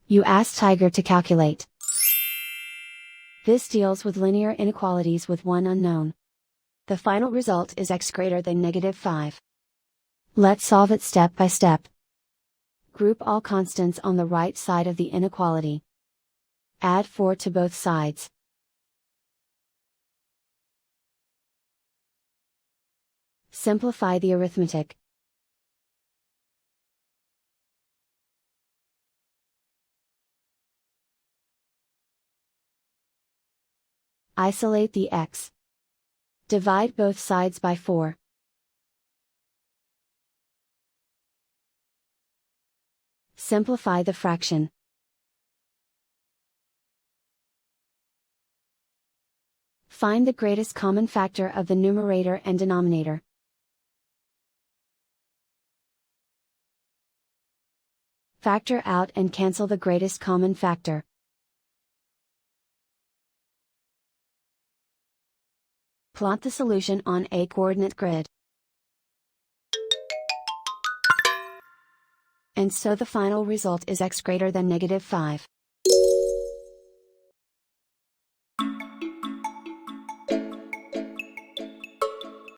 You ask Tiger to calculate. This deals with linear inequalities with one unknown. The final result is x greater than -5. Let's solve it step by step. Group all constants on the right side of the inequality. Add 4 to both sides. Simplify the arithmetic. Isolate the x. Divide both sides by 4. Simplify the fraction. Find the greatest common factor of the numerator and denominator. Factor out and cancel the greatest common factor. Plot the solution on a coordinate grid. And so the final result is x greater than -5.